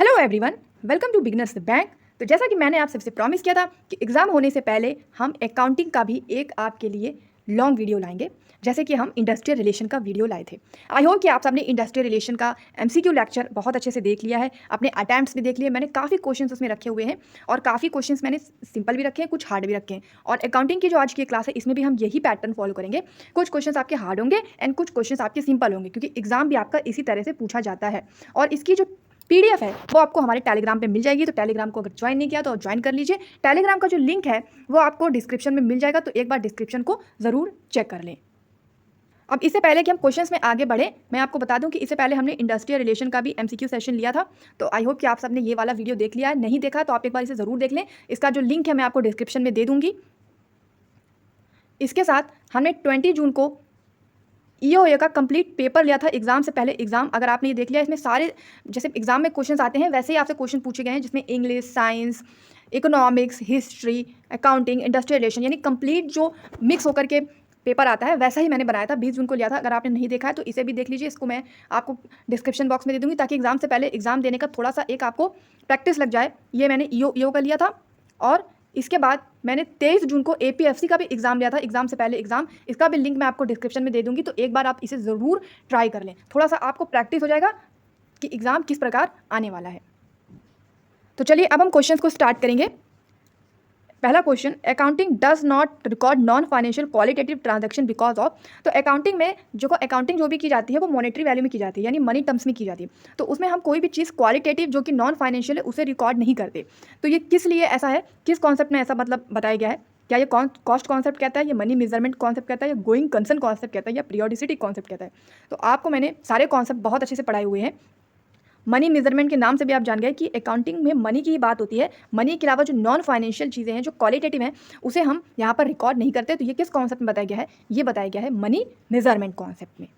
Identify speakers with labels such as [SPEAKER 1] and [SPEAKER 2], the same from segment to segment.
[SPEAKER 1] Hello everyone, welcome to Beginners Bank. तो जैसा कि मैंने आप सबसे प्रॉमिस किया था कि एग्ज़ाम होने से पहले हम अकाउंटिंग का भी एक आपके लिए लॉन्ग वीडियो लाएंगे, जैसे कि हम इंडस्ट्रियल रिलेशन का वीडियो लाए थे। आई होप कि आप सबने इंडस्ट्रियल रिलेशन का एमसीक्यू लेक्चर बहुत अच्छे से देख लिया है, अपने अटैम्प्ट्स भी देख लिए। मैंने काफ़ी क्वेश्चंस उसमें रखे हुए हैं और काफ़ी क्वेश्चंस मैंने सिंपल भी रखे हैं, कुछ हार्ड भी रखे हैं। और अकाउंटिंग की जो आज की क्लास है इसमें भी हम यही पैटर्न फॉलो करेंगे। कुछ क्वेश्चंस आपके हार्ड होंगे एंड कुछ क्वेश्चंस आपके सिंपल होंगे, क्योंकि एग्जाम भी आपका इसी तरह से पूछा जाता है। और इसकी जो पीडीएफ है वो आपको हमारे टेलीग्राम पे मिल जाएगी। तो टेलीग्राम को अगर ज्वाइन नहीं किया तो ज्वाइन कर लीजिए। टेलीग्राम का जो लिंक है वो आपको डिस्क्रिप्शन में मिल जाएगा, तो एक बार डिस्क्रिप्शन को ज़रूर चेक कर लें। अब इससे पहले कि हम क्वेश्चंस में आगे बढ़े, मैं आपको बता दूं कि इससे पहले हमने इंडस्ट्रियल रिलेशन का भी एमसीक्यू सेशन लिया था। तो आई होप कि आप सबने ये वाला वीडियो देख लिया है। नहीं देखा तो आप एक बार इसे ज़रूर देख लें। इसका जो लिंक है मैं आपको डिस्क्रिप्शन में दे दूँगी। इसके साथ हमने 20 जून को ईओए का कंप्लीट पेपर लिया था एग्जाम से पहले। एग्जाम अगर आपने ये देख लिया, इसमें सारे जैसे एग्जाम में क्वेश्चंस आते हैं वैसे ही आपसे क्वेश्चन पूछे गए हैं, जिसमें English, science, economics, history, accounting, industrial relation, यानी कंप्लीट जो मिक्स होकर के पेपर आता है वैसा ही मैंने बनाया था। 20 जून को लिया था। अगर आपने नहीं देखा है तो इसे भी देख लीजिए। इसको मैं आपको डिस्क्रिप्शन बॉक्स में दे दूँगी, ताकि एग्जाम से पहले एग्जाम देने का थोड़ा सा एक आपको प्रैक्टिस लग जाए। ये मैंने ईओ का लिया था। और इसके बाद मैंने 23 जून को एपीएफसी का भी एग्ज़ाम लिया था, एग्ज़ाम से पहले एग्ज़ाम। इसका भी लिंक मैं आपको डिस्क्रिप्शन में दे दूंगी, तो एक बार आप इसे ज़रूर ट्राई कर लें। थोड़ा सा आपको प्रैक्टिस हो जाएगा कि एग्ज़ाम किस प्रकार आने वाला है। तो चलिए अब हम क्वेश्चंस को स्टार्ट करेंगे। पहला question, accounting does not record non financial qualitative transaction because of. तो अकाउंटिंग में अकाउंटिंग जो भी की जाती है वो मॉनेटरी वैल्यू में की जाती है, यानी मनी टर्म्स में की जाती है। तो उसमें हम कोई भी चीज़ क्वालिटेटिव जो कि नॉन फाइनेंशियल है उसे रिकॉर्ड नहीं करते। तो ये किस लिए ऐसा है, किस कॉन्सेप्ट में ऐसा मतलब बताया गया है? क्या ये कॉस्ट कॉन्सेप्ट कहता है, ये मनी मेजरमेंट कॉन्सेप्ट कहता है, या गोइंग कंसर्न कॉन्सेप्ट कहता है, या पीरियोडिसिटी कॉन्सेप्ट कहता है? तो आपको मैंने सारे कॉन्सेप्ट बहुत अच्छे से पढ़ाए हुए हैं। मनी मेजरमेंट के नाम से भी आप जान गए कि अकाउंटिंग में मनी की ही बात होती है। मनी के अलावा जो नॉन फाइनेंशियल चीज़ें हैं, जो क्वालिटेटिव हैं, उसे हम यहाँ पर रिकॉर्ड नहीं करते। तो ये किस कॉन्सेप्ट में बताया गया है? ये बताया गया है मनी मेजरमेंट कॉन्सेप्ट में।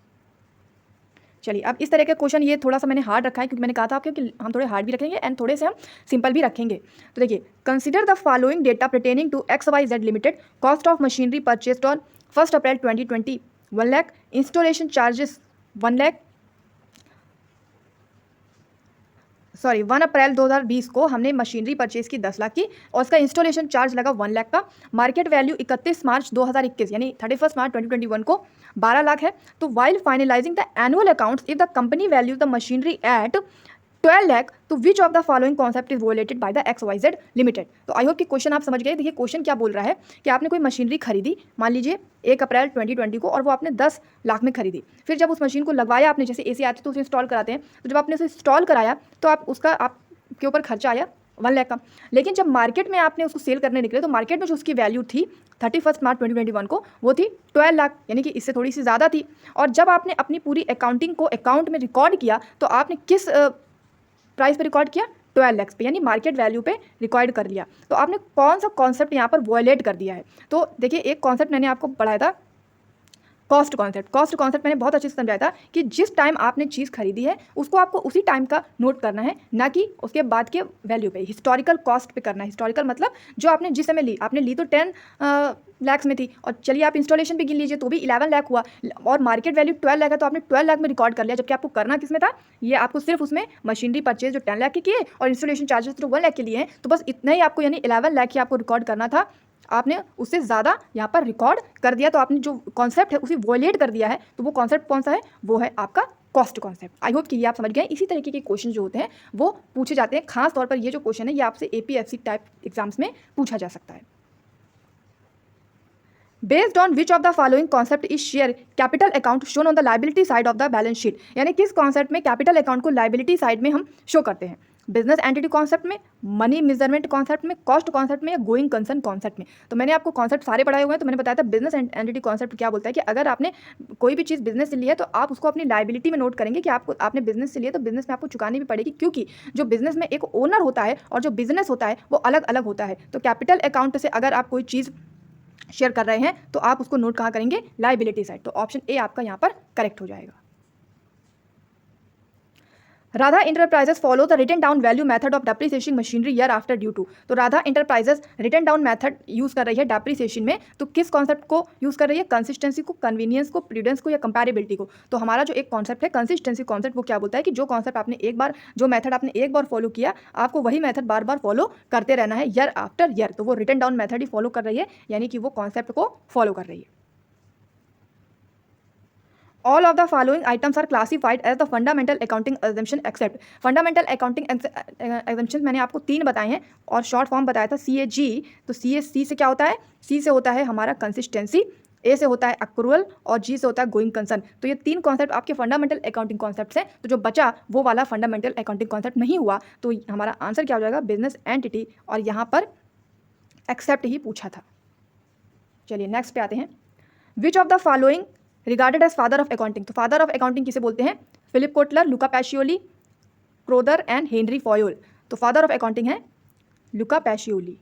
[SPEAKER 1] चलिए अब इस तरह के क्वेश्चन, ये थोड़ा सा मैंने हार्ड रखा है क्योंकि मैंने कहा था आपको कि हम थोड़े हार्ड भी रखेंगे एंड थोड़े से हम सिंपल भी रखेंगे। तो देखिए, consider the following data pertaining to XYZ limited. Cost of machinery purchased on 1 April 2020 1 lakh. Installation charges 1 lakh, 1 April 2020 को हमने मशीनरी परचेज की 10 लाख की और उसका इंस्टॉलेशन चार्ज लगा 1 लाख का। मार्केट वैल्यू 31 मार्च 2021 यानी 31 मार्च 2021 को 12 लाख है। तो while finalising the annual accounts, if the company value the machinery at 12 lakh, तो which of the following concept is violated by the XYZ limited. तो आई होप कि क्वेश्चन आप समझ गए। देखिए क्वेश्चन क्या बोल रहा है कि आपने कोई मशीनरी खरीदी, मान लीजिए 1 अप्रैल 2020 को, और वो आपने 10 लाख में खरीदी। फिर जब उस मशीन को लगवाया आपने, जैसे एसी आती है तो उसे इंस्टॉल कराते हैं, तो जब आपने उसे इंस्टॉल कराया तो आपके ऊपर खर्चा आया 1 लाख का। लेकिन जब मार्केट में आपने उसको सेल करने निकले तो मार्केट में जो उसकी वैल्यू थी 31 मार्च 2021 को वो थी 12 लाख, यानी कि इससे थोड़ी सी ज़्यादा थी। और जब आपने अपनी पूरी अकाउंटिंग को अकाउंट में रिकॉर्ड किया तो आपने किस प्राइस पे रिकॉर्ड किया? 12 लाख पे, यानी मार्केट वैल्यू पे रिकॉर्ड कर लिया। तो आपने कौन सा कॉन्सेप्ट यहाँ पर वॉयलेट कर दिया है? तो देखिए, एक कॉन्सेप्ट मैंने आपको पढ़ाया था, कॉस्ट कॉन्सेप्ट। कॉस्ट कॉन्सेप्ट मैंने बहुत अच्छे से समझाया था कि जिस टाइम आपने चीज़ खरीदी है उसको आपको उसी टाइम का नोट करना है, ना कि उसके बाद के वैल्यू पे। हिस्टोरिकल कॉस्ट पे करना है। हिस्टोरिकल मतलब जो आपने जिस समय ली, आपने ली तो 10 लाख में थी, और चलिए आप इंस्टॉलेशन भी गिन लीजिए तो भी 11 लाख हुआ, और मार्केट वैल्यू 12 लाख है, तो आपने 12 लाख में रिकॉर्ड कर लिया। जबकि आपको करना किस में था? ये आपको सिर्फ उसमें मशीनरी परचेज जो 10 लाख की किए और इंस्टॉलेशन चार्जेस जो 1 लाख के लिए हैं, तो बस इतना ही आपको, यानी 11 लाख ही आपको रिकॉर्ड करना था। आपने उससे ज़्यादा यहाँ पर रिकॉर्ड कर दिया, तो आपने जो कॉन्सेप्ट है उसे वॉयलेट कर दिया है। तो वो कॉन्सेप्ट कौन सा है? वो है आपका कॉस्ट कॉन्सेप्ट। आई होप कि ये आप समझ गए। इसी तरीके के क्वेश्चन जो होते हैं वो पूछे जाते हैं। खास तौर पर ये जो क्वेश्चन है ये आपसे एपीएफसी टाइप एग्जाम्स में पूछा जा सकता है। Based on which of the following concept is share capital account shown on the liability side of the balance sheet, यानी किस कॉन्सेप्ट में कैपिटल अकाउंट को लाइबिलिटी साइड में हम शो करते हैं? बिजनेस एंटिटी कॉन्सेप्ट में, मनी मेजरमेंट कॉन्सेप्ट में, कॉस्ट कॉन्सेप्ट में, या गोइंग कंसर्न कॉन्सेप्ट में? तो मैंने आपको कॉन्सेप्ट सारे पढ़ाए हुए हैं। तो मैंने बताया था बिजनेस एंटिटी कॉन्सेप्ट क्या बोलता है कि अगर आपने कोई भी चीज़ बिजनेस से ली है तो आप उसको अपनी लाइबिलिटी में नोट करेंगे कि आपने बिजनेस से लिया, तो बिजनेस में आपको चुकानी भी पड़ेगी, क्योंकि जो बिजनेस में एक ओनर होता है और जो बिजनेस होता है वो अलग अलग होता है। तो कैपिटल अकाउंट से अगर आप कोई चीज़ शेयर कर रहे हैं तो आप उसको नोट कहाँ करेंगे? Liability side. तो ऑप्शन ए आपका यहाँ पर करेक्ट हो जाएगा। Radha enterprises follow the written down value method of depreciation machinery year after due to. तो Radha enterprises written down method use कर रही है डेप्रिसिएशन में, तो किस कॉन्सेप्ट को यूज़ कर रही है? कंसिस्टेंसी को, कन्वीनियंस को, प्रूडेंस को या कंपैरेबिलिटी को। तो हमारा जो एक कॉन्सेप्ट है कंसिस्टेंसी कॉन्सेप्ट, वो क्या बोलता है कि जो कॉन्सेप्ट आपने एक बार, जो मेथड आपने एक बार फॉलो किया, आपको वही मेथड बार बार फॉलो करते रहना है ईयर आफ्टर ईयर। तो वो रिटन डाउन मेथड ही फॉलो कर रही है, यानी कि वो कॉन्सेप्ट को फॉलो कर रही है। All of the following items are classified as the fundamental accounting assumption except fundamental accounting assumptions मैंने आपको 3 बताए हैं और शॉर्ट फॉर्म बताया था CAG। तो C से क्या होता है? C से होता है हमारा कंसिस्टेंसी, A से होता है अक्रूवल और G से होता है गोइंग कंसर्न। तो ये 3 कॉन्सेप्ट आपके फंडामेंटल अकाउंटिंग कॉन्सेप्ट्स हैं। तो जो बचा वो वाला फंडामेंटल अकाउंटिंग कॉन्सेप्ट नहीं हुआ, तो हमारा आंसर क्या हो जाएगा? बिजनेस एंटिटी, और यहाँ पर एक्सेप्ट ही पूछा था। चलिए नेक्स्ट पे आते हैं। Which of the following regarded as father of accounting. तो फादर ऑफ अकाउंटिंग किसे बोलते हैं? Philip Kotler, Luca Pacioli, Crowther and Henry Fayol. तो फादर ऑफ अकाउंटिंग है Luca Pacioli.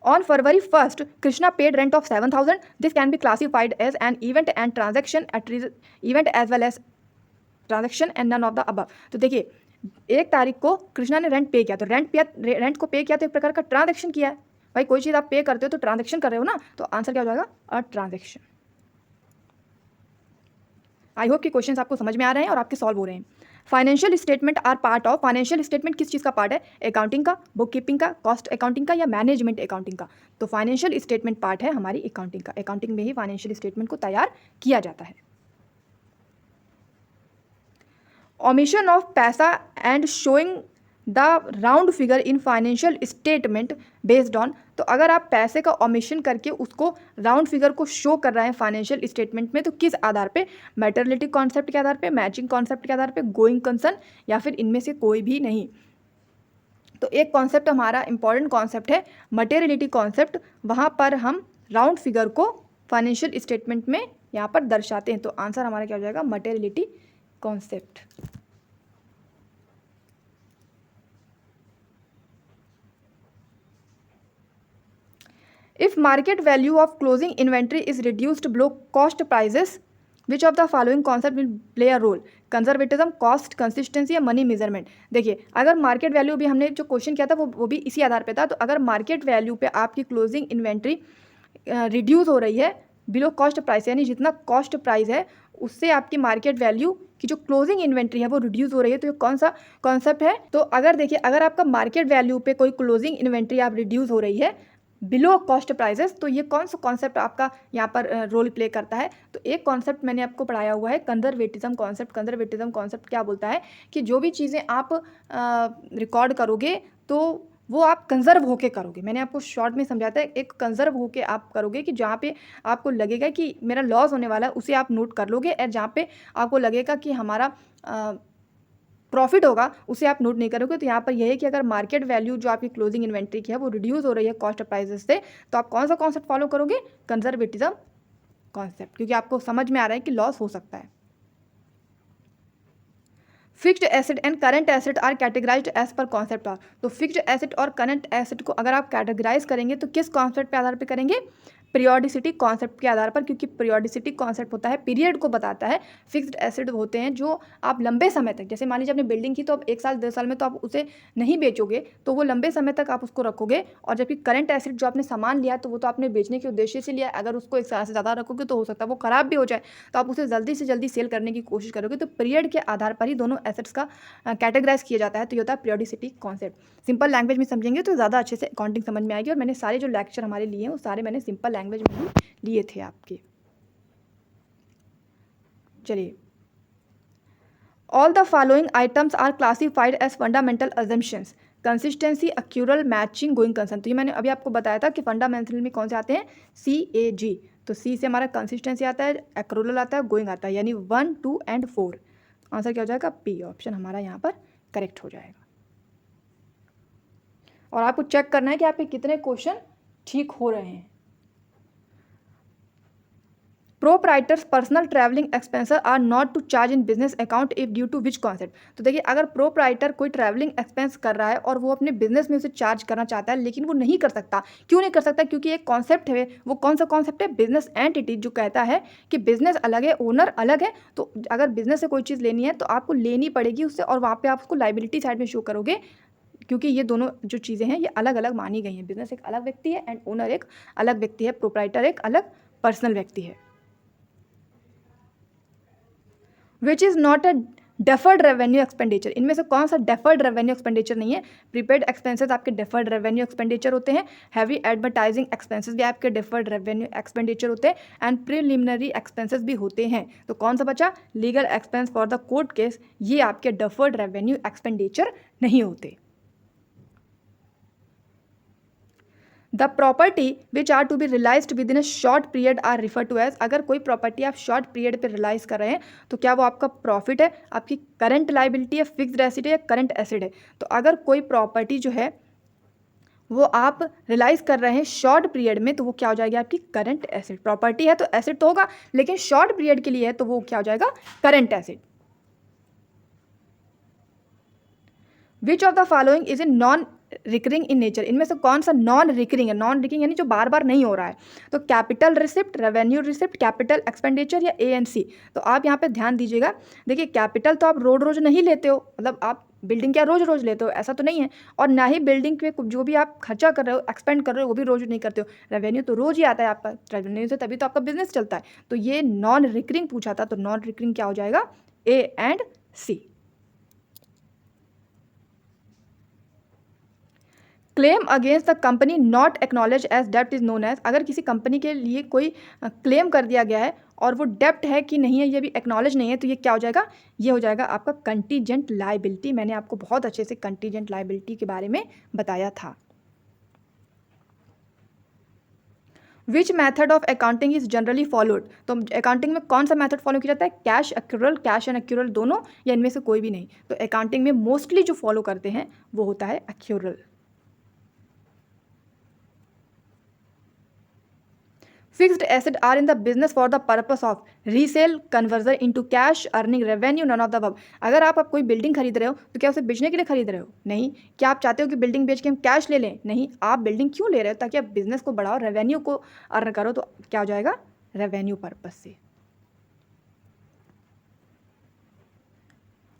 [SPEAKER 1] On February 1 Krishna paid rent of 7,000। This can be classified as an event and transaction event as well as transaction and none of the above. तो देखिए 1 तारीख को कृष्णा ने rent पे किया, तो रेंट को पे किया तो एक प्रकार का ट्रांजेक्शन किया है। भाई कोई चीज़ आप पे करते हो तो ट्रांजेक्शन कर रहे हो ना, तो आंसर क्या हो जाएगा? A transaction. आई होप कि क्वेश्चंस आपको समझ में आ रहे हैं और आपके सॉल्व हो रहे हैं। Financial statement are part of, financial statement किस चीज़ का पार्ट है? अकाउंटिंग का, बुक कीपिंग का, कॉस्ट अकाउंटिंग का या मैनेजमेंट अकाउंटिंग का? तो फाइनेंशियल स्टेटमेंट पार्ट है हमारी अकाउंटिंग का। अकाउंटिंग में ही फाइनेंशियल स्टेटमेंट को तैयार किया जाता है। ओमिशन ऑफ पैसा and showing the round figure in financial statement based on. तो अगर आप पैसे का ओमिशन करके उसको राउंड फिगर को शो कर रहे हैं फाइनेंशियल स्टेटमेंट में, तो किस आधार पे? मैटरनिटी कॉन्सेप्ट के आधार पे, मैचिंग कॉन्सेप्ट के आधार पे, गोइंग कंसर्न, या फिर इनमें से कोई भी नहीं। तो एक कॉन्सेप्ट हमारा इंपॉर्टेंट कॉन्सेप्ट है मटेरियलिटी कॉन्सेप्ट, वहाँ पर हम राउंड फिगर को फाइनेंशियल स्टेटमेंट में यहाँ पर दर्शाते हैं। तो आंसर हमारा क्या हो जाएगा? Materiality concept. If market value of closing inventory is reduced below cost prices, which of the following concept will play a role? Conservatism, cost, consistency या मनी मेजरमेंट। देखिए अगर मार्केट वैल्यू भी हमने जो क्वेश्चन किया था वो भी इसी आधार पे था। तो अगर मार्केट वैल्यू पे आपकी क्लोजिंग इन्वेंट्री रिड्यूस हो रही है बिलो कॉस्ट प्राइस, यानी जितना कॉस्ट प्राइस है उससे आपकी मार्केट वैल्यू की जो क्लोजिंग इन्वेंट्री है वो रिड्यूस हो रही है, तो ये कौन सा कॉन्सेप्ट है? तो अगर देखिए अगर आपका मार्केट वैल्यू पे कोई क्लोजिंग इन्वेंट्री आप रिड्यूस हो रही है बिलो कॉस्ट प्राइसेस, तो ये कौन सा कॉन्सेप्ट आपका यहाँ पर रोल प्ले करता है? तो एक कॉन्सेप्ट मैंने आपको पढ़ाया हुआ है कंजर्वेटिज्म कॉन्सेप्ट। कंजर्वेटिज्म कॉन्सेप्ट क्या बोलता है कि जो भी चीज़ें आप रिकॉर्ड करोगे तो वो आप कंजर्व होके करोगे। मैंने आपको शॉर्ट में समझाता है, एक कंजर्व होके आप करोगे कि जहाँ पे आपको लगेगा कि मेरा लॉस होने वाला है उसे आप नोट कर लोगे, और जहाँ पे आपको लगेगा कि हमारा प्रॉफिट होगा उसे आप नोट नहीं करोगे। तो यहाँ पर यह है कि अगर मार्केट वैल्यू जो आपकी क्लोजिंग इन्वेंट्री की है वो रिड्यूस हो रही है कॉस्ट प्राइसेस से, तो आप कौन सा कॉन्सेप्ट फॉलो करोगे? कंजर्वेटिज्म कॉन्सेप्ट, क्योंकि आपको समझ में आ रहा है कि लॉस हो सकता है। Fixed asset and current asset are categorized as per concept are. तो फिक्स्ड एसेट और करंट एसेट को अगर आप कैटेगराइज करेंगे तो किस कॉन्सेप्ट पे आधार पे करेंगे? पीरियोडिसिटी कॉन्सेप्ट के आधार पर, क्योंकि पीरियोडिसिटी कॉन्सेप्ट होता है पीरियड को बताता है। फिक्स्ड एसेट होते हैं जो आप लंबे समय तक, जैसे मान लीजिए आपने बिल्डिंग की तो आप 1 साल 2 साल में तो आप उसे नहीं बेचोगे, तो वो लंबे समय तक आप उसको रखोगे। और जबकि करंट एसेट जो आपने सामान लिया तो वो तो आपने बेचने के उद्देश्य से लिया, अगर उसको 1 साल से ज़्यादा रखोगे तो हो सकता है वो ख़राब भी हो जाए, तो आप उसे जल्दी से जल्दी सेल करने की कोशिश करोगे। तो पीरियड के आधार पर ही दोनों एसेट्स का कैटेगराइज किया जाता है। तो ये होता है पीरियोडिसिटी कॉन्सेप्ट। सिंपल लैंग्वेज में समझेंगे तो ज़्यादा अच्छे से अकाउंटिंग समझ में आएगी, और मैंने सारे जो लेक्चर हमारे लिए हैं वो सारे मैंने सिंपल लैंग्वेज में ही लिए थे आपके। चलिए, all the following items are classified as fundamental assumptions, consistency, accrual, matching, going concern. तो ये मैंने अभी आपको बताया था कि फंडामेंटल में कौन से आते हैं? CAG। तो C से हमारा कंसिस्टेंसी आता है, एक्रूरल आता है, गोइंग आता है, यानी 1, 2 एंड 4। आंसर क्या हो जाएगा? P ऑप्शन हमारा यहाँ पर करेक्ट हो जाएगा। और आपको चेक करना है कि आपके कितने क्वेश्चन ठीक हो रहे हैं। Proprietor's personal travelling expenses are not to charge in business account if due to which concept. तो देखिए, अगर प्रोप्राइटर कोई ट्रैवलिंग एक्सपेंस कर रहा है और वो अपने बिजनेस में उसे चार्ज करना चाहता है, लेकिन वो नहीं कर सकता। क्यों नहीं कर सकता? क्योंकि एक कॉन्सेप्ट है, वो कौन सा कॉन्सेप्ट है? बिजनेस एंटिटी, जो कहता है कि बिजनेस अलग है, ओनर अलग है। तो अगर बिजनेस से कोई चीज़ लेनी है तो आपको लेनी पड़ेगी उससे, और वहाँ पे आप उसको लाइबिलिटी साइड में शो करोगे, क्योंकि ये दोनों जो चीज़ें हैं ये अलग अलग मानी गई हैं। बिजनेस एक अलग व्यक्ति है एंड ओनर एक अलग व्यक्ति है, प्रोप्राइटर एक अलग पर्सनल व्यक्ति है। Which is not a deferred revenue expenditure. इनमें से कौन सा डेफर्ड रेवेन्यू एक्सपेंडिचर नहीं है? प्रीपेड एक्सपेंसेस आपके डेफर्ड रेवेन्यू एक्सपेंडिचर होते हैं, हैवी एडवर्टाइजिंग एक्सपेंसेस भी आपके डेफर्ड रेवेन्यू एक्सपेंडिचर होते हैं, एंड प्रिलिमिनरी एक्सपेंसेस भी होते हैं। तो कौन सा बचा? Legal expense for the court case, ये आपके डेफर्ड रेवेन्यू एक्सपेंडिचर नहीं होते। The property which are to be realised within a short period are refer to as. अगर कोई प्रॉपर्टी आप शॉर्ट पीरियड पे रिलाइज कर रहे हैं तो क्या वो आपका प्रॉफिट है, आपकी करंट लाइबिलिटी है, फिक्स्ड एसेट है या करंट एसेट है? तो अगर कोई प्रॉपर्टी जो है वो आप रिलाइज कर रहे हैं शॉर्ट पीरियड में, तो वो क्या हो जाएगी? आपकी करंट एसेट। प्रॉपर्टी है तो एसेट तो होगा, लेकिन शॉर्ट पीरियड के लिए है तो वो क्या हो जाएगा? Current asset. Which of the following is in non recurring in nature. इनमें से कौन सा नॉन रिकरिंग है? नॉन रिकरिंग यानी जो बार बार नहीं हो रहा है। तो capital receipt, revenue receipt, capital expenditure या एएनसी। तो आप यहाँ पे ध्यान दीजिएगा। देखिए, कैपिटल तो आप रोज रोज नहीं लेते हो, मतलब आप बिल्डिंग क्या रोज रोज लेते हो? ऐसा तो नहीं है। और ना ही बिल्डिंग पे जो भी आप खर्चा कर रहे हो, एक्सपेंड कर रहे हो, वो भी रोज नहीं करते हो। रेवेन्यू तो रोज ही आता है आपका, रेवेन्यू से तभी तो आपका बिजनेस चलता है। तो ये नॉन रिकरिंग पूछा था, तो नॉन रिकरिंग क्या हो जाएगा? A and C. Claim against the company not acknowledge as डेप्ट इज नोन एज। अगर किसी कंपनी के लिए कोई क्लेम कर दिया गया है और वो डेप्ट है कि नहीं है ये भी एक्नॉलेज नहीं है, तो ये क्या हो जाएगा? ये हो जाएगा आपका कंटीजेंट लाइबिलिटी। मैंने आपको बहुत अच्छे से कंटीजेंट लाइबिलिटी के बारे में बताया था। Which method of accounting is generally followed. तो अकाउंटिंग में कौन सा मैथड फॉलो किया जाता है? Cash accrual, cash and accrual दोनों, या इनमें से कोई भी नहीं? तो अकाउंटिंग में मोस्टली जो फॉलो करते हैं वो होता है accrual. Fixed assets are in the business for the purpose of resale, conversion into cash, earning revenue, none of the above। अगर आप कोई बिल्डिंग खरीद रहे हो तो क्या उसे बेचने के लिए खरीद रहे हो? नहीं। क्या आप चाहते हो कि बिल्डिंग बेच के हम कैश ले लें? नहीं। आप बिल्डिंग क्यों ले रहे हो? ताकि आप बिजनेस को बढ़ाओ, रेवेन्यू को अर्न करो। तो क्या हो जाएगा? रेवेन्यू पर्पज से।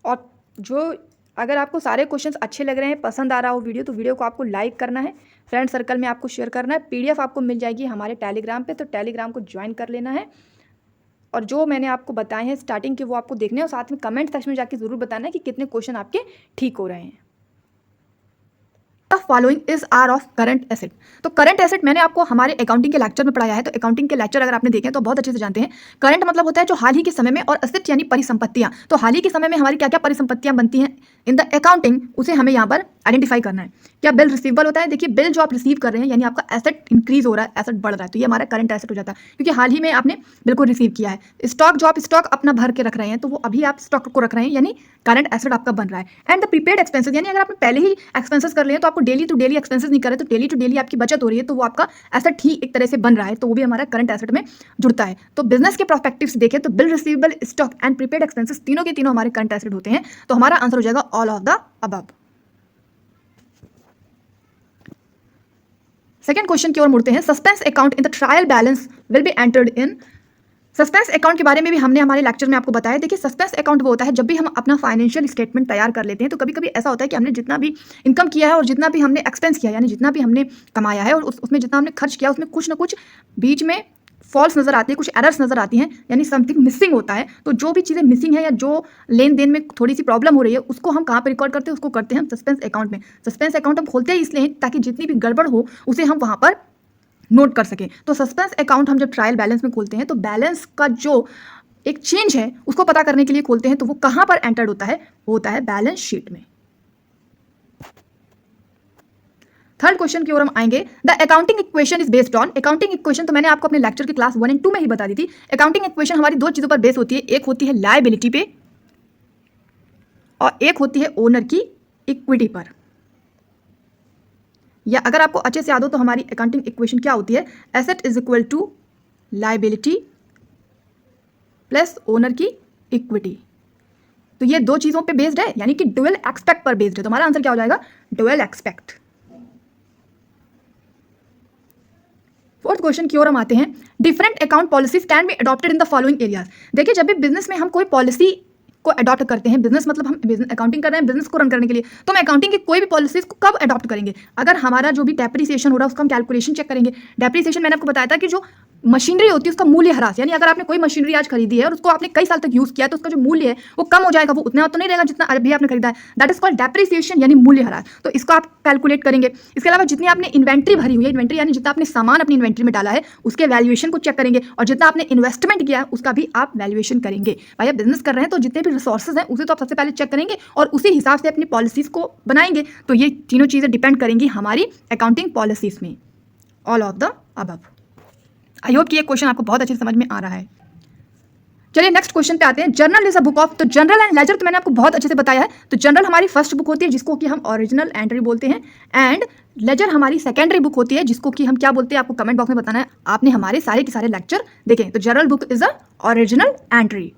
[SPEAKER 1] और जो अगर आपको सारे क्वेश्चंस अच्छे लग रहे हैं, पसंद आ रहा हो वीडियो, तो वीडियो को आपको लाइक करना है, फ्रेंड सर्कल में आपको शेयर करना है। पीडीएफ आपको मिल जाएगी हमारे टेलीग्राम पे, तो टेलीग्राम को ज्वाइन कर लेना है। और जो मैंने आपको बताए हैं स्टार्टिंग के वो आपको देखने हैं, और साथ में कमेंट सेक्शन में जाके ज़रूर बताना है कि कितने क्वेश्चन आपके ठीक हो रहे हैं। Following is are of current asset. तो करंट एसेट मैंने आपको हमारे अकाउंटिंग के लेक्चर में पढ़ाया है। तो अकाउंटिंग के लेक्चर अगर आपने देखे तो बहुत अच्छे से जानते हैं। करंट मतलब होता है जो हाल ही के समय में, और एसेट यानी परिसंपत्तियां। तो हाल ही के समय में हमारी क्या क्या परिसंपत्तियां बनती हैं इन द अकाउंटिंग, उसे हमें यहाँ पर आइडेंटिफाई करना है। क्या बिल रिसीवेबल होता है? देखिए, बिल जो आप रिसीव कर रहे हैं यानी आपका एसेट इंक्रीज हो रहा है, एसेट बढ़ रहा है, तो ये हमारा करंट एसेट हो जाता है, क्योंकि हाल ही में आपने बिल को रिसीव किया है। स्टॉक जो आप स्टॉक अपना भर के रख रहे हैं, तो वो अभी आप स्टॉक को रख रहे हैं, यानी करंट एसेट आपका बन रहा है। एंड द प्रीपेड एक्सपेंसेस, यानी अगर आपने पहले ही एक्सपेंसेस कर लिए हैं तो आपको डेली टू डेली एक्सपेंसेस नहीं कर रहे, तो डेली टू डेली आपकी बचत हो रही है, तो वो आपका एसेट ही एक तरह से बन रहा है, तो वो भी हमारा करंट एसेट में जुड़ता है। तो बिजनेस के पर्सपेक्टिव से देखें तो bill receivable, stock and prepaid expenses तीनों के तीनों हमारे करंट एसेट होते हैं। तो हमारा आंसर हो जाएगा all of the above. Second question की ओर मुड़ते हैं। Suspense account in the trial balance will be entered in. Suspense account के बारे में भी हमने हमारे लेक्चर में आपको बताया। देखिए, सस्पेंस अकाउंट वो होता है जब भी हम अपना फाइनेंशियल स्टेटमेंट तैयार कर लेते हैं, तो कभी कभी ऐसा होता है कि हमने जितना भी इनकम किया है और जितना भी हमने एक्सपेंस किया, यानी जितना भी हमने कमाया है और उसमें जितना हमने खर्च किया, उसमें कुछ ना कुछ बीच में फॉल्स नजर आती है, कुछ एरर्स नजर आती हैं, यानी समथिंग मिसिंग होता है। तो जो भी चीज़ें मिसिंग है या जो लेन देन में थोड़ी सी प्रॉब्लम हो रही है, उसको हम कहाँ पर रिकॉर्ड करते हैं? उसको करते हैं हम सस्पेंस अकाउंट में। सस्पेंस अकाउंट हम खोलते हैं इसलिए ताकि जितनी भी गड़बड़ हो उसे हम वहाँ पर नोट कर सकें। तो सस्पेंस अकाउंट हम जब ट्रायल बैलेंस में खोलते हैं तो बैलेंस का जो एक चेंज है उसको पता करने के लिए खोलते हैं, तो वो कहां पर एंटर्ड होता है? वो होता है बैलेंस शीट में। थर्ड क्वेश्चन की ओर हम आएंगे। The accounting equation is based on. Accounting equation तो मैंने आपको अपने लेक्चर की क्लास 1 और 2 में ही बता दी थी। अकाउंटिंग इक्वेशन हमारी दो चीजों पर बेस होती है, एक होती है लायबिलिटी पे और एक होती है ओनर की इक्विटी पर। या अगर आपको अच्छे से याद हो तो हमारी अकाउंटिंग इक्वेशन क्या होती है? Asset is equal to liability plus owner की इक्विटी। तो ये दो चीजों पे बेस्ड है, यानी कि डुअल एक्सपेक्ट पर बेस्ड है। तो हमारा आंसर क्या हो जाएगा? Dual expect. फोर्थ क्वेश्चन की ओर हम आते हैं। Different account policies can be adopted in the following areas. देखिए, जब भी बिजनेस में हम कोई पॉलिसी को अडॉप्ट करते हैं, बिजनेस मतलब हम बिजनेस अकाउंटिंग कर रहे हैं बिजनेस को रन करने के लिए, तो हम अकाउंटिंग की कोई भी पॉलिसीज को कब अडॉप्ट करेंगे? अगर हमारा जो भी डेप्रिसिएशन हो रहा है उसका हम कैलकुलेशन चेक करेंगे। डेप्रिसिएशन मैंने आपको बताया था कि जो मशीनरी होती है उसका मूल्य ह्रास, यानी अगर आपने कोई मशीनरी आज खरीदी है और उसको आपने कई साल तक यूज किया है तो उसका जो मूल्य है वो कम हो जाएगा, वो उतना तो नहीं रहेगा जितना अभी आपने खरीदा है। दैट इज कॉल्ड डेप्रिसिएशन, यानी मूल्य ह्रास। तो इसको आप कैलकुलेट करेंगे। इसके अलावा जितनी आपने इन्वेंट्री भरी हुई है, इन्वेंट्री यानी जितना आपने सामान अपनी इन्वेंट्री में डाला है उसके वैल्यूएशन को चेक करेंगे, और जितना आपने इन्वेस्टमेंट किया है उसका भी आप वैल्यूएशन करेंगे। भाई आप बिजनेस कर रहे हैं तो जितने भी रिसोर्सेज हैं उसे तो आप सबसे पहले चेक करेंगे और उसी हिसाब से अपनी पॉलिसीज को बनाएंगे। तो ये तीनों चीजें डिपेंड करेंगी हमारी अकाउंटिंग पॉलिसीज में। All of the above. I hope कि ये क्वेश्चन आपको बहुत अच्छे से समझ में आ रहा है। चलिए नेक्स्ट क्वेश्चन पे आते हैं। Journal is a book of, तो जनरल एंड लेजर तो मैंने आपको बहुत अच्छे से बताया है। तो जनरल हमारी फर्स्ट बुक होती है जिसको कि हम ओरिजिनल एंट्री बोलते हैं, एंड लेजर हमारी सेकेंडरी बुक होती है जिसको कि हम क्या बोलते हैं, आपको कमेंट बॉक्स में बताना है। आपने हमारे सारे के सारे लेक्चर देखें। तो journal book is a original entry.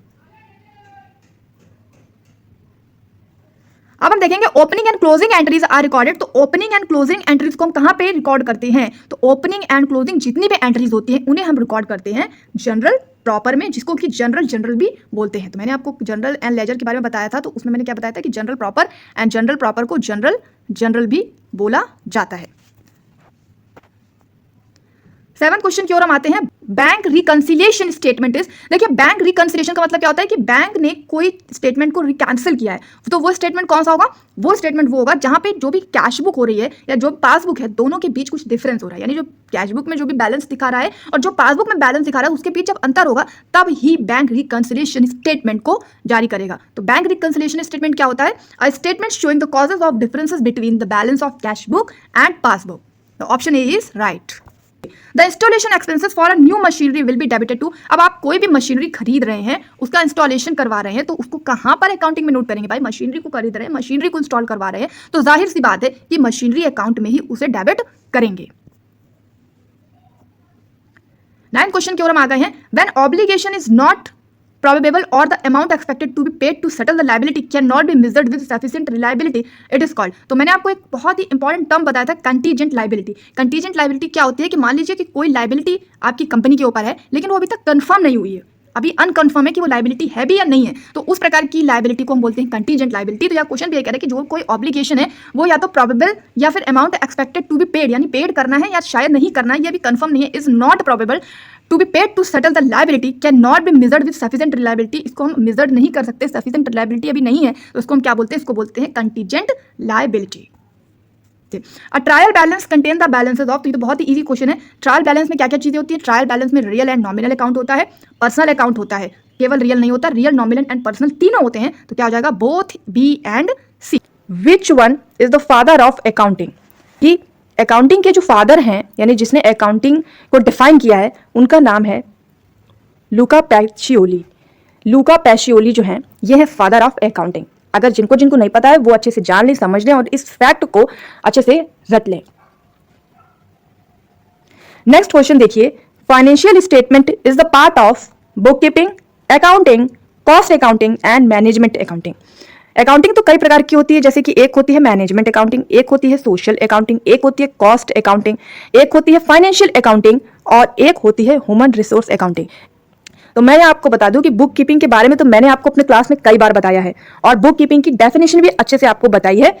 [SPEAKER 1] अब हम देखेंगे opening and closing entries are recorded. तो ओपनिंग एंड क्लोजिंग एंट्रीज को हम कहां पे रिकॉर्ड करते हैं? तो ओपनिंग एंड क्लोजिंग जितनी भी एंट्रीज होती हैं उन्हें हम रिकॉर्ड करते हैं जनरल प्रॉपर में, जिसको कि जनरल भी बोलते हैं। तो मैंने आपको जनरल एंड लेजर के बारे में बताया था, तो उसमें मैंने क्या बताया था कि general proper and general proper को जनरल भी बोला जाता है। 7 क्वेश्चन की ओर हम आते हैं। बैंक रिकंसिलिएशन स्टेटमेंट इज, देखिए बैंक रिकंसिलिएशन का मतलब क्या होता है कि बैंक ने कोई स्टेटमेंट को रिकैंसिल किया है। तो वो स्टेटमेंट कौन सा होगा? वो स्टेटमेंट वो होगा जहां पे जो भी कैश बुक हो रही है या जो पासबुक है दोनों के बीच कुछ डिफरेंस हो रहा है, यानी जो कैश बुक में जो भी बैलेंस दिखा रहा है और जो पासबुक में बैलेंस दिखा रहा है उसके बीच जब अंतर होगा तब ही बैंक रिकंसिलिएशन स्टेटमेंट को जारी करेगा। तो बैंक रिकंसिलिएशन स्टेटमेंट क्या होता है? A statement showing the causes of differences between the balance of cash book and passbook. The option A is right. The installation expenses for a new machinery will be debited to. अब आप कोई भी machinery खरीद रहे हैं, उसका installation करवा रहे हैं, तो उसको कहां पर अकाउंटिंग में नोट करेंगे? भाई मशीनरी को खरीद रहे हैं, मशीनरी को इंस्टॉल करवा रहे हैं, तो जाहिर सी बात है कि मशीनरी अकाउंट में ही उसे डेबिट करेंगे। 9 क्वेश्चन की ओर हम आ गए हैं। When obligation is not probable or the amount expected to be paid to settle the liability cannot be measured with sufficient reliability, it is called। तो मैंने आपको एक बहुत ही इंपॉर्टेंट टर्म बताया था, कंटीजेंट लाइबिलिटी। कंटीजेंट लाइबिलिटी क्या होती है कि मान लीजिए कि कोई लाइबिलिटी आपकी कंपनी के ऊपर है लेकिन वो अभी तक कंफर्म नहीं हुई है, अभी अनकंफर्म है कि वो लाइबिलिटी है भी या नहीं है, तो उस प्रकार की लाइबिलिटी को हम बोलते हैं कंटीजेंट लाइबिलिटी। तो यह क्वेश्चन भी ये कह रहा है कि जो कोई ऑब्लिगेशन है वो या तो प्रोबेबल या फिर amount expected to be paid, यानी पेड करना है या शायद नहीं करना है, ये भी कंफर्म नहीं है, is not probable to be paid to settle the liability can not be measured with sufficient reliability. इसको हम मेजर्ड नहीं कर सकते, सफिशिएंट रिलायबिलिटी अभी नहीं है, तो इसको हम क्या बोलते हैं? इसको बोलते हैं contingent liability. A trial balance contain the balances of, तो ये तो बहुत ही इजी क्वेश्चन है। ट्रायल बैलेंस में क्या क्या चीजें होती है? ट्रायल बैलेंस में रियल एंड नॉमिनल अकाउंट होता है, पर्सनल अकाउंट होता है, केवल रियल नहीं होता, रियल नॉमिनल एंड पर्सनल तीनों होते हैं। तो क्या हो जाएगा? Both B and C. Which one is the father of accounting? कि अकाउंटिंग के जो फादर हैं, यानी जिसने अकाउंटिंग को डिफाइन किया है, उनका नाम है लूका पैसिओली। लूका पैसिओली जो है ये है फादर ऑफ अकाउंटिंग। अगर जिनको जिनको नहीं पता है वो अच्छे से जान लें, समझ लें और इस फैक्ट को अच्छे से रट लें। नेक्स्ट क्वेश्चन देखिए। Financial statement is the part of book keeping, accounting, cost accounting and management accounting. Accounting तो कई प्रकार की होती है, जैसे कि एक होती है मैनेजमेंट अकाउंटिंग, एक होती है सोशल अकाउंटिंग, एक होती है कॉस्ट अकाउंटिंग, एक होती है फाइनेंशियल अकाउंटिंग और एक होती है ह्यूमन रिसोर्स अकाउंटिंग। तो मैं आपको बता दूं कि बुक कीपिंग के बारे में तो मैंने आपको अपने क्लास में कई बार बताया है और बुक कीपिंग की डेफिनेशन भी अच्छे से आपको बताई है।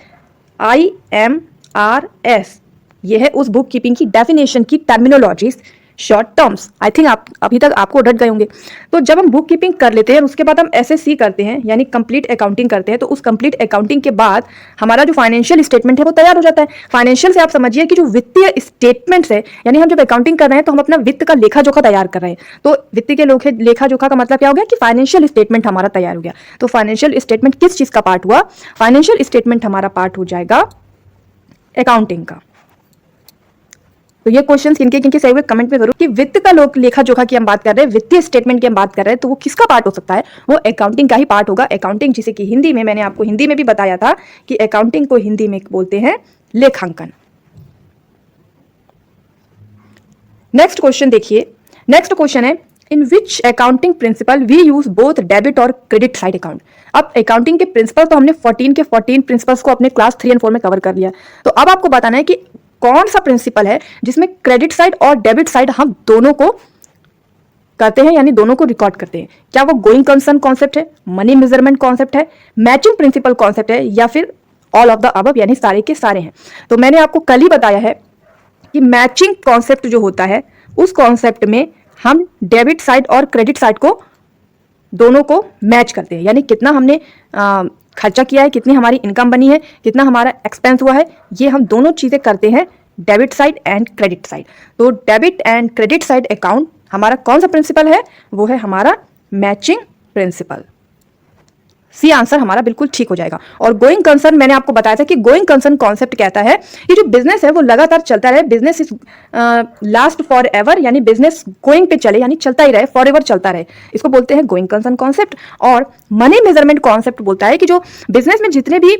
[SPEAKER 1] IMRS ये है उस बुक कीपिंग की डेफिनेशन की terminologies, short terms. I think आप अभी तक आपको रट गए होंगे। तो जब हम बुक कीपिंग कर लेते हैं उसके बाद हम SSC करते हैं, यानी कंप्लीट अकाउंटिंग करते हैं, तो उस कंप्लीट अकाउंटिंग के बाद हमारा जो फाइनेंशियल स्टेटमेंट है वो तैयार हो जाता है। फाइनेंशियल से आप समझिए कि जो वित्तीय स्टेटमेंट्स है, यानी हम जब अकाउंटिंग कर रहे हैं तो हम अपना वित्त का लेखा जोखा तैयार कर रहे हैं। तो वित्त के लेखा जोखा का मतलब क्या हो गया कि फाइनेंशियल स्टेटमेंट हमारा तैयार हो गया। तो फाइनेंशियल स्टेटमेंट किस चीज का पार्ट हुआ? फाइनेंशियल स्टेटमेंट हमारा पार्ट हो जाएगा अकाउंटिंग का। तो ये क्वेश्चन किनके सही हुए कमेंट में जरूर कि वित्त का लेखा जोखा की हम बात कर रहे हैं, वित्तीय स्टेटमेंट की हम बात कर रहे हैं, तो वो किसका पार्ट हो सकता है? वो अकाउंटिंग का ही पार्ट होगा। अकाउंटिंग जिसे कि हिंदी में, मैंने आपको हिंदी में भी बताया था कि अकाउंटिंग को हिंदी में बोलते हैं लेखांकन। नेक्स्ट क्वेश्चन देखिए। नेक्स्ट क्वेश्चन है in which accounting principle we use both debit और क्रेडिट साइड अकाउंट। अब अकाउंटिंग के प्रिंसिपल तो हमने 14 के 14 प्रिंसिपल्स को अपने क्लास 3 और 4 में कवर कर लिया। तो अब आपको बताना है कि कौन सा प्रिंसिपल है जिसमें क्रेडिट साइड और डेबिट साइड हम दोनों को करते हैं, यानी दोनों को रिकॉर्ड करते हैं। क्या वो गोइंग कंसर्न कॉन्सेप्ट है, मनी मेजरमेंट कॉन्सेप्ट है, मैचिंग प्रिंसिपल कॉन्सेप्ट है, या फिर ऑल ऑफ द अबव यानी सारे के सारे हैं। तो मैंने आपको कल ही बताया है कि मैचिंग कॉन्सेप्ट जो होता है उस कॉन्सेप्ट में हम डेबिट साइड और क्रेडिट साइड को दोनों को मैच करते हैं, यानी कितना हमने खर्चा किया है, कितनी हमारी इनकम बनी है, कितना हमारा एक्सपेंस हुआ है, ये हम दोनों चीजें करते हैं debit side and credit side. तो debit and credit side account हमारा कौन सा प्रिंसिपल है, वो है हमारा मैचिंग प्रिंसिपल। सी आंसर हमारा बिल्कुल ठीक हो जाएगा। और गोइंग कंसर्न मैंने आपको बताया था कि गोइंग कंसर्न कॉन्सेप्ट कहता है कि जो बिजनेस है वो लगातार चलता रहे, business is last for ever, यानी बिजनेस गोइंग पे चले, यानी चलता ही रहे, फॉर एवर चलता रहे, इसको बोलते हैं गोइंग कंसर्न कॉन्सेप्ट। और मनी मेजरमेंट कॉन्सेप्ट बोलता है कि जो बिजनेस में जितने भी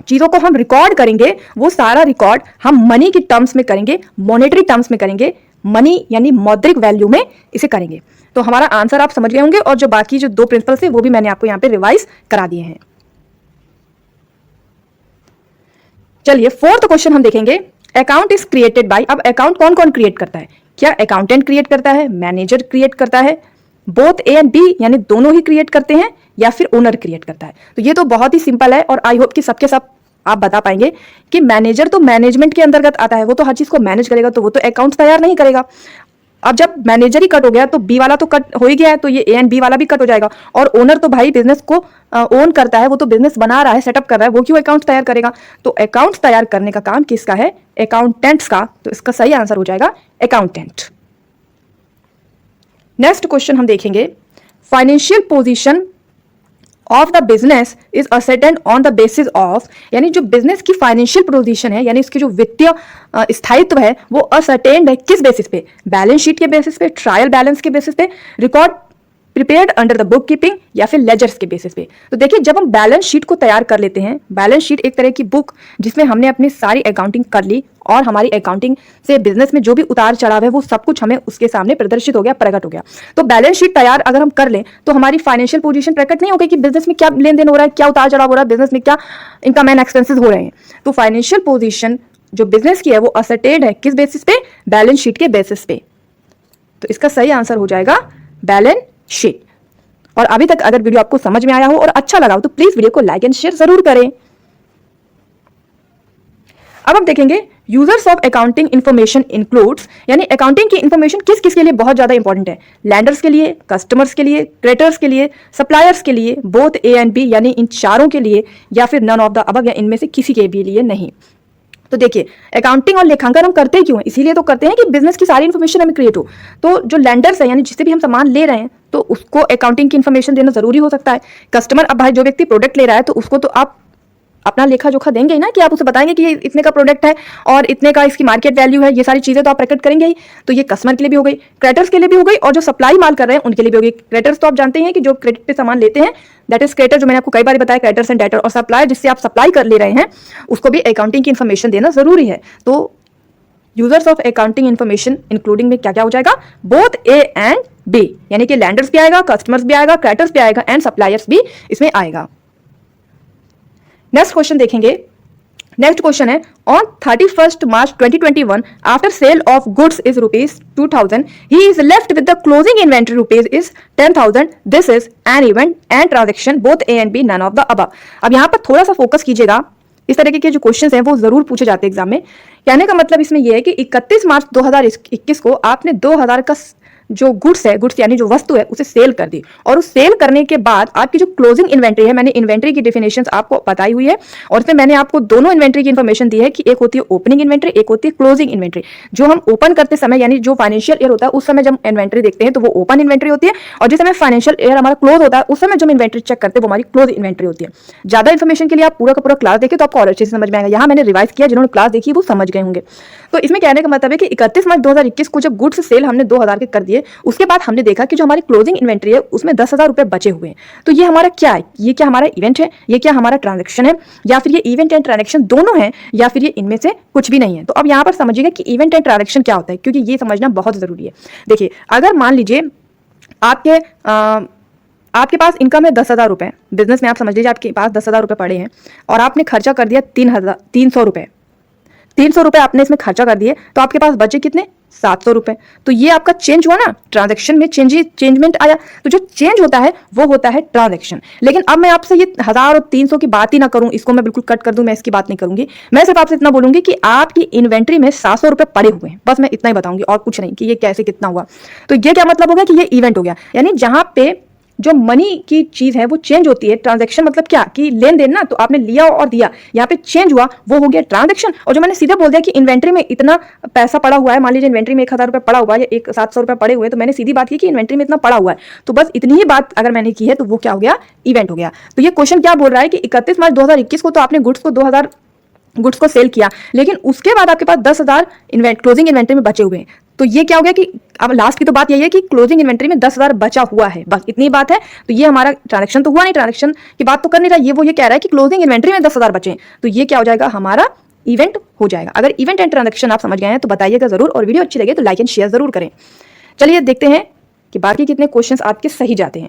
[SPEAKER 1] चीजों को हम रिकॉर्ड करेंगे वो सारा रिकॉर्ड हम मनी की टर्म्स में करेंगे, मॉनेटरी टर्म्स में करेंगे, मनी यानी मौद्रिक वैल्यू में इसे करेंगे। तो हमारा आंसर आप समझ गए होंगे, और जो बाकी जो दो प्रिंसिपल्स थे वो भी मैंने आपको यहाँ पे रिवाइज करा दिए हैं। चलिए फोर्थ क्वेश्चन हम देखेंगे, अकाउंट इज क्रिएटेड बाय। अब अकाउंट कौन कौन क्रिएट करता है? क्या अकाउंटेंट क्रिएट करता है, मैनेजर क्रिएट करता है, बोथ ए एंड बी यानी दोनों ही क्रिएट करते हैं, या फिर ओनर क्रिएट करता है? तो ये तो बहुत ही सिंपल है, और आई होप कि सबके सब आप बता पाएंगे कि मैनेजर तो मैनेजमेंट के अंतर्गत आता है, वो तो हर चीज को मैनेज करेगा, तो वो तो अकाउंट्स तैयार नहीं करेगा। अब जब मैनेजर ही कट हो गया तो बी वाला तो कट हो ही गया है, तो ये ए एंड बी वाला भी कट हो जाएगा। और ओनर तो भाई बिजनेस को ओन करता है, वो तो बिजनेस बना रहा है, सेटअप कर रहा है, वो क्यों अकाउंट्स तैयार करेगा? तो अकाउंट्स तैयार करने का काम किसका है? अकाउंटेंट्स का। तो इसका सही आंसर हो जाएगा अकाउंटेंट। नेक्स्ट क्वेश्चन हम देखेंगे, financial position of the business is ascertained on the basis of, यानी जो बिजनेस की फाइनेंशियल पोजीशन है, यानी इसकी जो वित्तीय स्थायित्व है वो असर्टेन्ड है किस बेसिस पे? बैलेंस शीट के बेसिस पे, ट्रायल बैलेंस के बेसिस पे, record prepared under the book keeping, या फिर लेजर्स के बेसिस पे। तो देखिए जब हम बैलेंस शीट को तैयार कर लेते हैं, बैलेंस शीट एक तरह की बुक जिसमें हमने अपनी सारी अकाउंटिंग कर ली, और हमारी अकाउंटिंग से बिजनेस में जो भी उतार चढ़ाव है वो सब कुछ हमें उसके सामने प्रदर्शित हो गया, प्रकट हो गया। तो बैलेंस शीट तैयार अगर हम कर लें तो हमारी फाइनेंशियल पोजीशन प्रकट नहीं होगी कि बिजनेस में क्या लेन देन हो रहा है, क्या उतार चढ़ाव हो रहा है, बिजनेस में क्या इनकम एंड एक्सपेंसेस हो रहे हैं। तो फाइनेंशियल पोजीशन जो बिजनेस की है वो असर्टेन्ड है किस बेसिस पे? बैलेंस शीट के बेसिस पे। तो इसका सही आंसर हो जाएगा बैलेंस शीट। और अभी तक अगर वीडियो आपको समझ में आया हो और अच्छा लगा हो तो प्लीज वीडियो को लाइक एंड शेयर जरूर करें। अब हम देखेंगे users of accounting information includes, यानी अकाउंटिंग की इंफॉर्मेशन किस किस के लिए बहुत ज्यादा इंपॉर्टेंट है? लैंडर्स के लिए, कस्टमर्स के लिए, क्रेडिटर्स के लिए, सप्लायर्स के लिए, बोथ ए एंड बी यानी इन चारों के लिए, या फिर नन ऑफ द अबव या इनमें से किसी के भी लिए नहीं। तो देखिए अकाउंटिंग और लेखांकन हम करते क्यों हैं? इसीलिए तो करते हैं कि बिजनेस की सारी इन्फॉर्मेशन हमें क्रिएट हो। तो जो लैंडर्स है यानी जिससे भी हम सामान ले रहे हैं तो उसको अकाउंटिंग की इन्फॉर्मेशन देना जरूरी हो सकता है। कस्टमर, अब भाई जो व्यक्ति प्रोडक्ट ले रहा है तो उसको तो आप अपना लेखा जोखा देंगे ही ना, कि आप उसे बताएंगे कि ये इतने का प्रोडक्ट है और इतने का इसकी मार्केट वैल्यू है, ये सारी चीजें तो आप प्रकट करेंगे ही। तो ये कस्टमर के लिए भी हो गई, क्रेडिटर्स के लिए भी हो गई, और जो सप्लाई माल कर रहे हैं उनके लिए भी हो गई। क्रेडिटर्स तो आप जानते हैं कि जो क्रेडिट पे सामान लेते हैं, दैट इज क्रेडिटर, जो मैंने आपको कई बार बताया, क्रेडिटर्स एंड डेटर। और सप्लायर जिससे आप सप्लाई कर ले रहे हैं उसको भी अकाउंटिंग की इन्फॉर्मेशन देना जरूरी है। तो users of accounting information including में क्या क्या हो जाएगा? बोथ ए एंड बी, यानी कि लैंडर्स भी आएगा, कस्टमर्स भी आएगा, क्रेडिटर्स भी आएगा, एंड सप्लायर्स भी इसमें आएगा। नेक्स्ट क्वेश्चन देखेंगे। नेक्स्ट क्वेश्चन है, on 31st March 2021 after sale of goods is ₹2000, he is left with the closing inventory rupees is 10,000। This is an event and transaction both A and B, none of the above. अब यहाँ पर थोड़ा सा focus कीजिएगा, इस तरीके के जो क्वेश्चंस हैं वो जरूर पूछे जाते हैं एग्जाम में। कहने का मतलब इसमें यह है कि 31 मार्च 2021 को आपने 2000 का जो गुड्स है, गुड्स यानी जो वस्तु है, उसे सेल कर दी, और उस सेल करने के बाद आपकी जो क्लोजिंग इन्वेंट्री है, मैंने इन्वेंट्री की डेफिनेशंस आपको बताई हुई है, और इसमें मैंने आपको दोनों इन्वेंट्री की इन्फॉर्मेशन दी है कि एक होती है ओपनिंग इन्वेंट्री, एक होती है क्लोजिंग इन्वेंट्री। जो हम ओपन करते समय यानी जो फाइनेंशियल ईयर होता है उस समय जब इन्वेंट्री देखते हैं तो वो ओपन इन्वेंट्री होती है, और जिस समय फाइनेंशियल ईयर हमारा क्लोज होता है उस समय जब इन्वेंट्री चेक करते हैं वो हमारी क्लोज इन्वेंट्री होती है। ज्यादा इन्फॉर्मेशन के लिए आप पूरा का पूरा क्लास देखिए तो आपको और अच्छे से समझ में आएगा। यहाँ मैंने रिवाइज किया, जिन्होंने क्लास देखी वो समझ गए होंगे। तो इसमें कहने का मतलब है कि 31 मार्च 2021 को जब गुड्स सेल हमने 2000 के कर दिए, उसके बाद हमने देखा कि जो हमारी क्लोजिंग इन्वेंट्री है उसमें 10,000 रुपए बचे हुए हैं। तो ये हमारा क्या है? ये क्या हमारा इवेंट है, ये क्या हमारा ट्रांजैक्शन है, या फिर ये इवेंट एंड ट्रांजैक्शन दोनों है, या फिर ये इनमें से कुछ भी नहीं है? तो अब यहाँ पर समझिएगा कि इवेंट एंड ट्रांजैक्शन क्या होता है, क्योंकि ये समझना बहुत जरूरी है। देखिए अगर मान लीजिए आपके पास इनकम है 10,000 रुपये, बिजनेस में आप समझ लीजिए आपके पास 10,000 रुपये पड़े हैं और आपने खर्चा कर दिया 300 रुपये। 300 रुपये आपने इसमें खर्चा कर दिए तो आपके पास बचे कितने? 700 रुपये। तो ये आपका चेंज हुआ ना, ट्रांजैक्शन में चेंजमेंट आया। तो जो चेंज होता है वो होता है ट्रांजैक्शन। लेकिन अब मैं आपसे ये 1000 और 300 की बात ही ना करूं, इसको मैं बिल्कुल कट कर दूं, मैं इसकी बात नहीं करूंगी। मैं सिर्फ आपसे इतना बोलूंगी कि आपकी इन्वेंट्री में 700 रुपये पड़े हुए हैं, बस मैं इतना ही बताऊंगी और कुछ नहीं कि ये कैसे कितना हुआ। तो ये क्या मतलब होगा कि ये इवेंट हो गया, यानी जहां पे जो मनी की चीज है वो चेंज होती है। ट्रांजैक्शन मतलब क्या कि लेन देन ना, तो आपने लिया और दिया, यहाँ पे चेंज हुआ, वो हो गया ट्रांजैक्शन। और जो मैंने सीधे बोल दिया कि इन्वेंट्री में इतना पैसा पड़ा हुआ है, मान लीजिए इन्वेंट्री में 1,000 रुपये पड़ा हुआ है या 700 रुपये पड़े हुए हैं, तो मैंने सीधी बात की कि इन्वेंट्री में इतना पड़ा हुआ है, तो बस इतनी ही बात अगर मैंने की है तो वो क्या हो गया? इवेंट हो गया। तो ये क्वेश्चन क्या बोल रहा है कि 31 मार्च 2021 को तो आपने गुड्स को सेल किया, लेकिन उसके बाद आपके पास 10,000 क्लोजिंग इन्वेंट्री में बचे हुए हैं। तो ये क्या हो गया कि अब लास्ट की तो बात यही है कि क्लोजिंग इन्वेंट्री में 10,000 बचा हुआ है, बस इतनी बात है। तो ये हमारा ट्रांजैक्शन तो हुआ नहीं, ट्रांजैक्शन की बात तो कर नहीं रहा, वो ये कह रहा है कि क्लोजिंग इन्वेंट्री में 10,000 बचे, तो ये क्या हो जाएगा? हमारा इवेंट हो जाएगा। अगर इवेंट एंड ट्रांजैक्शन आप समझ गए हैं तो बताइएगा जरूर, और वीडियो अच्छी लगे तो लाइक एंड शेयर जरूर करें। चलिए देखते हैं कि बाकी कितने क्वेश्चन आपके सही जाते हैं।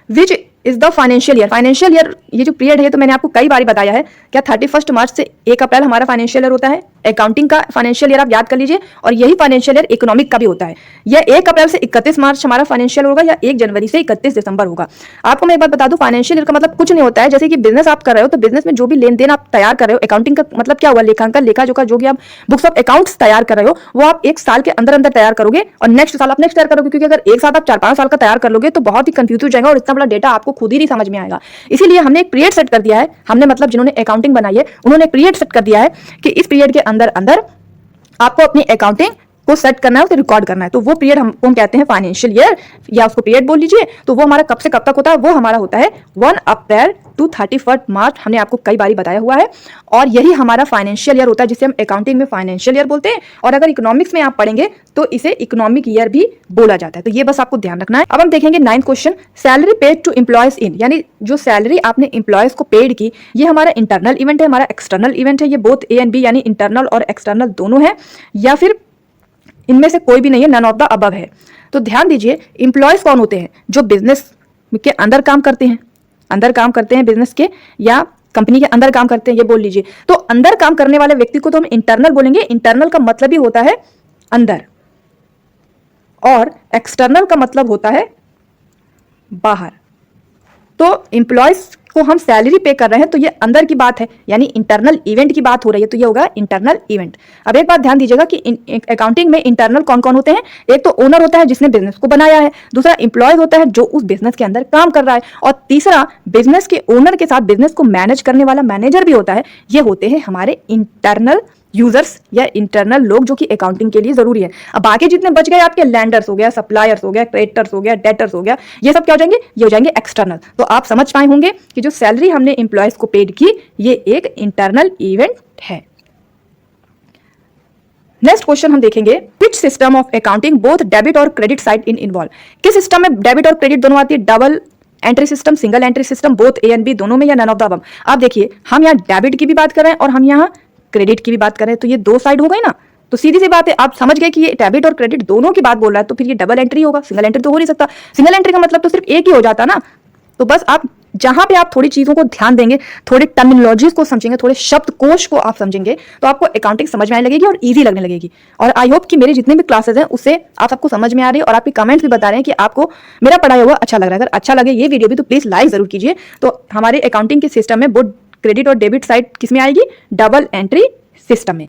[SPEAKER 1] Which is the financial year? Financial year ये जो पीरियड है तो मैंने आपको कई बार बताया है, क्या 31 मार्च से 1 अप्रैल हमारा फाइनेंशियल ईयर होता है। अकाउंटिंग का फाइनेंशियल ईयर आप याद कर लीजिए, और यही फाइनेंशियल ईयर इकोनॉमिक का भी होता है। यह 1 अप्रैल से 31 मार्च हमारा फाइनेंशियल होगा, या 1 जनवरी से 31 दिसंबर होगा। आपको मैं एक बात बता दूं, फाइनेंशियल ईयर का मतलब कुछ नहीं होता है। जैसे कि बिजनेस आप कर रहे हो तो बिजनेस में जो भी लेन देन आप तैयार कर रहे हो, अकाउंटिंग का मतलब क्या हुआ? लेखांकन, लेखा जोखा, जो कि आप बुक्स ऑफ अकाउंट्स तैयार कर रहे हो वो आप 1 साल के अंदर अंदर तैयार करोगे, और नेक्स्ट साल आप नेक्स्ट तैयार करोगे। क्योंकि अगर एक साथ आप 4-5 साल का तैयार कर लोगे तो बहुत ही कंफ्यूज हो जाएगा और इतना बड़ा डेटा आपको खुद ही नहीं समझ में आएगा। इसीलिए हमने एक पीरियड सेट कर दिया है, हमने मतलब जिन्होंने अकाउंटिंग बनाई है उन्होंने एक पीरियड सेट कर दिया है कि इस पीरियड के अंदर अंदर आपको अपनी अकाउंटिंग को सेट करना है, उसे रिकॉर्ड करना है। तो वो पीरियड हम कहते हैं फाइनेंशियल ईयर, या उसको पीरियड बोल लीजिए। तो वो हमारा कब से कब तक होता है? वो हमारा होता है 1 अप्रैल टू 31 मार्च। हमने आपको कई बार बताया हुआ है, और यही हमारा फाइनेंशियल ईयर होता है, जिसे हम अकाउंटिंग में फाइनेंशियल ईयर बोलते हैं। और अगर इकोनॉमिक्स में आप पढ़ेंगे तो इसे इकोनॉमिक ईयर भी बोला जाता है। तो ये बस आपको ध्यान रखना है। अब हम देखेंगे 9th question, salary paid to employees in, यानी जो सैलरी आपने एम्प्लॉयज को पेड की, ये हमारा इंटरनल इवेंट है, हमारा एक्सटर्नल इवेंट है। ये बोथ ए एंड बी यानी इंटरनल और एक्सटर्नल दोनों है, या फिर इनमें से कोई भी नहीं है, नन ऑफ द अबव है। तो ध्यान दीजिए, एम्प्लॉयज कौन होते हैं? जो बिजनेस के अंदर काम करते हैं, बिजनेस के या कंपनी के अंदर काम करते हैं, ये बोल लीजिए। तो अंदर काम करने वाले व्यक्ति को तो हम इंटरनल बोलेंगे। इंटरनल का मतलब ही होता है अंदर, और एक्सटर्नल का मतलब होता है बाहर। तो एम्प्लॉयज को हम सैलरी पे कर रहे हैं तो ये अंदर की बात है, यानी इंटरनल इवेंट की बात हो रही है, तो ये होगा इंटरनल इवेंट। अब एक बात ध्यान दीजिएगा कि अकाउंटिंग में इंटरनल कौन कौन होते हैं? एक तो ओनर होता है जिसने बिजनेस को बनाया है, दूसरा एम्प्लॉय होता है जो उस बिजनेस के अंदर काम कर रहा है, और तीसरा बिजनेस के ओनर के साथ बिजनेस को मैनेज करने वाला मैनेजर भी होता है। ये होते हैं हमारे इंटरनल यूजर्स या इंटरनल लोग, जो कि अकाउंटिंग के लिए जरूरी है। अब बाकी जितने बच गए आपके, लैंडर्स हो गया, सप्लायर्स हो गया, क्रेडिटर्स हो गया, डेटर्स हो गया, ये सब क्या हो जाएंगे? ये हो जाएंगे एक्सटर्नल। तो आप समझ पाए होंगे कि जो सैलरी हमने एम्प्लॉयज को पेड की, ये एक इंटरनल इवेंट है। नेक्स्ट क्वेश्चन हम देखेंगे, which system of accounting both debit और क्रेडिट साइड इन इन्वॉल्व? किस सिस्टम में डेबिट और क्रेडिट दोनों आती है? Double entry system, single entry system, both A and B दोनों में, या नन ऑफ द अबव? आप देखिए, हम यहाँ डेबिट की भी बात कर रहे हैं और हम यहाँ क्रेडिट की भी बात करें, तो ये दो साइड हो गई ना। तो सीधी सी बात है, आप समझ गए कि ये डेबिट और क्रेडिट दोनों की बात बोल रहा है, तो फिर ये डबल एंट्री होगा, सिंगल एंट्री तो हो नहीं सकता। सिंगल एंट्री का मतलब तो सिर्फ एक ही हो जाता ना। तो बस आप जहां पे आप थोड़ी चीजों को ध्यान देंगे, थोड़ी टर्मिनोलॉजीज को समझेंगे, थोड़े शब्दकोश को आप समझेंगे, तो आपको अकाउंटिंग समझ में आने लगेगी और इजी लगने लगेगी। और आई होप कि मेरे जितने भी क्लासेस हैं उससे आप सबको समझ में आ रही है, और आपके कमेंट्स भी बता रहे हैं कि आपको मेरा पढ़ाया हुआ अच्छा लग रहा है। अगर अच्छा लगे ये वीडियो भी तो प्लीज लाइक जरूर कीजिए। तो हमारे अकाउंटिंग के सिस्टम में बोथ क्रेडिट और डेबिट साइड किसमें आएगी? डबल एंट्री सिस्टम में।